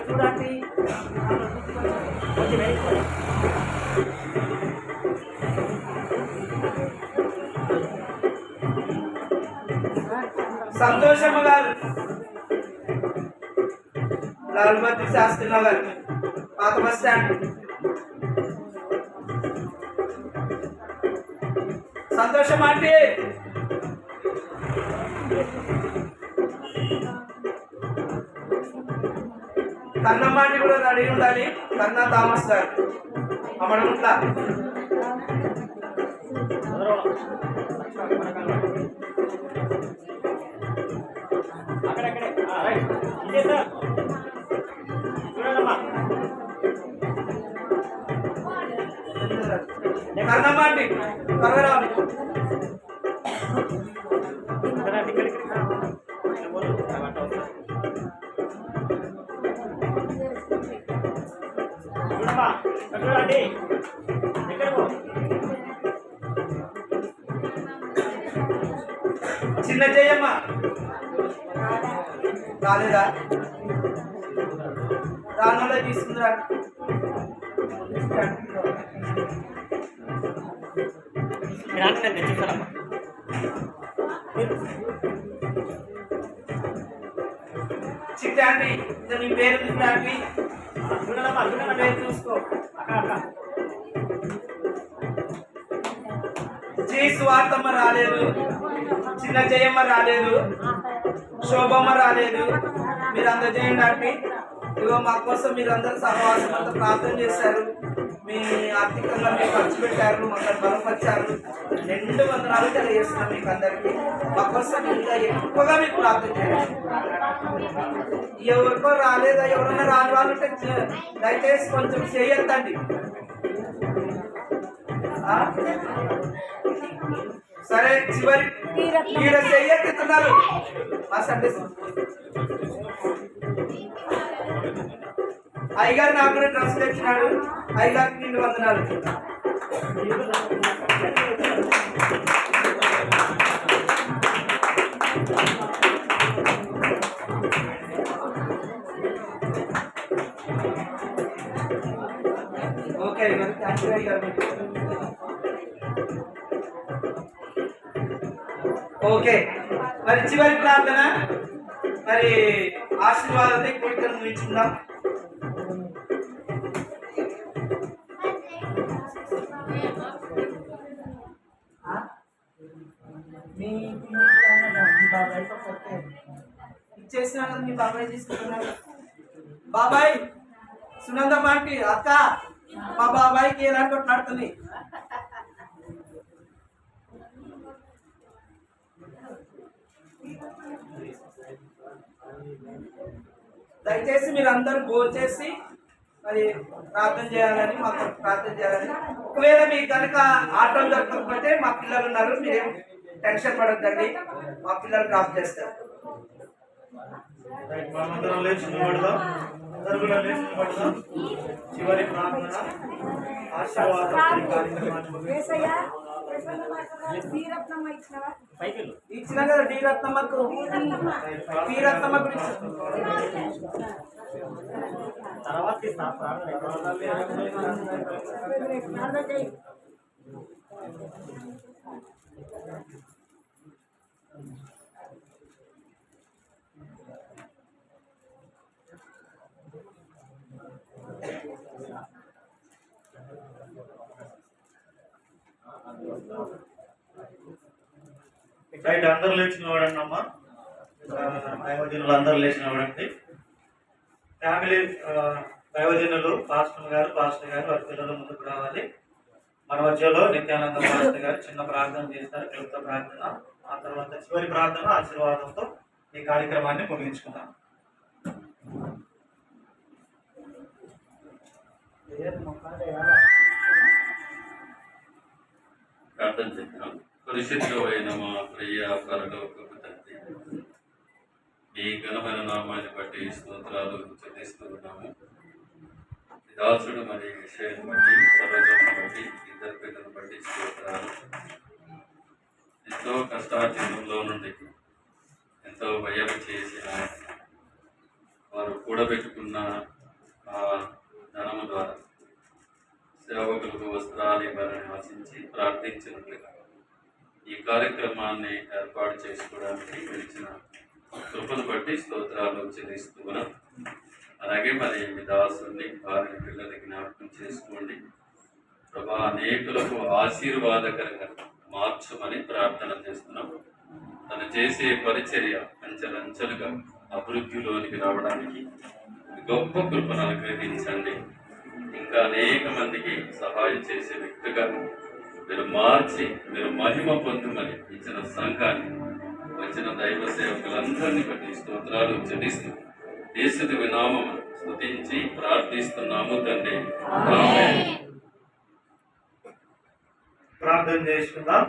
చూడండి సంతోషమ్మ గారు లాల్ బహదూర్ శాస్త్రి నగర్ పాత బస్ స్టాండ్. సంతోషం అంటే కన్నమ్మాటి కూడా రెడీ ఉండాలి. కన్నా థామస్ గారు అమ్మడుంటా కన్నమ్మాటి త్వరగా చిన్న జయమ్మ రాలేదా? రానులో తీసుకుందిరా. చిట్టాండి నీ పేరు చూడండి, పేరు చూసుకో. జీ స్వార్థమ్మ రాలేదు, చిన్న జయమ్మ రాలేదు, శోభమ్మ రాలేదు. మీరు అందరు చేయండి అంటే ఇగో మా కోసం మీరు అందరూ సహవాసం అంతా ప్రార్థన చేశారు. మీ ఆర్థికంగా మీరు ఖర్చు పెట్టారు, మాకు బలపరిచారు. 2 వందనాలు తెలియజేస్తున్నాం మీకు అందరికీ. మా కోసం ఇంకా ఎక్కువగా మీకు ప్రార్థన చేయాలి. ఎవరికో రాలేదా? ఎవరైనా రాని వాళ్ళు ఉంటే దయచేసి కొంచెం చేయొద్దండి. సరే చివరి ఈడ చెయ్యెత్తుతున్నారు మా సండే అయ్యగారు నాకు కూడా డ్రెస్ తెచ్చినాడు. అయ్యగారికి 2 వందనాలు. ఓకే అయ్యగారు ఓకే. మరి చివరి ప్రార్థన, మరి ఆశీర్వాదాన్ని కోరికలు ముగించుకుందాం. ఇచ్చేసినా కదా మీ బాబాయ్ తీసుకుంటున్నారు. బాబాయ్ సునంద పాంటి అక్క మా బాబాయ్కి ఎలాంటి కొట్లాడుతుంది. దయచేసి మీరు అందరూ భోంచేసి మరి ప్రార్థన చేయాలని, మాకు ప్రార్థన చేయాలని. ఒకవేళ మీకు కనుక ఆటోలు దొరకకపోతే మా పిల్లలు ఉన్నారు, మీరేం టెన్షన్ పడొద్దండి, మా పిల్లలు డ్రాప్ చేస్తారు. చివరి ప్రార్థన ఇచ్చిన కదా డి రత్నమ్మకు, పి రత్నమ్మకు తర్వాత రైట్. అందరూ లేచిన వాడండి అమ్మా, దైవజనులు అందరూ లేచిన వాడండి. ఫ్యామిలీ దైవజనులు పాస్టర్ గారు వారి పిల్లలు ముందుకు రావాలి. మన మధ్యలో నిత్యానంద పాస్టర్ గారు చిన్న ప్రార్థన చేస్తారు, క్లుప్త ప్రార్థన. ఆ తర్వాత చివరి ప్రార్థన ఆశీర్వాదంతో ఈ కార్యక్రమాన్ని ముగించుకుందాం. ప్రార్థన చేద్దాం. పరిశుద్ధమైన మా ప్రియ పరలోకపు తండ్రి, మీ ఘనమైన నామాన్ని బట్టి స్తోత్రాలు చెల్లిస్తున్నాము. దాసుడు మరి విషయాన్ని బట్టి, సరోజమ్మను బట్టి, ఇద్దరు పిల్లలను బట్టి స్తోత్రాలు. ఎంతో కష్టార్జితంలో నుండి ఎంతో భయం చేసిన వారు కూడబెట్టుకున్న ఆ ధనము ద్వారా సేవకులకు వస్త్రాలు ఇవ్వాలని ఆశించి ప్రార్థించినట్లుగా ఈ కార్యక్రమాన్ని ఏర్పాటు చేసుకోవడానికి పిలిచిన కృపను బట్టి స్తోత్రాలు చెల్లిస్తున్నాం. అలాగే మరి మీ దాసుని వారిని పిల్లల్ని జ్ఞాపకం చేసుకోండి ప్రభా, అనేకులకు ఆశీర్వాదకరంగా మార్చమని ప్రార్థన చేస్తున్నాం. తను చేసే పరిచర్య అంచెలంచెలుగా అభివృద్ధిలోనికి రావడానికి గొప్ప కృపను అనుగ్రహించండి. ఇంకా అనేక మందికి సహాయం చేసే వ్యక్తిగా మీరు మార్చి మీరు మహిమ పొందుమని ఇచ్చిన సంఘాన్ని వచ్చిన దైవ సేవకులందరినీ బట్టి స్తోత్రాలు చెల్లిస్తూ యేసు నామమున స్తుతించి ప్రార్థిస్తున్నాము తండ్రి. ఆమేన్. ప్రార్థన చేసుకుందాం.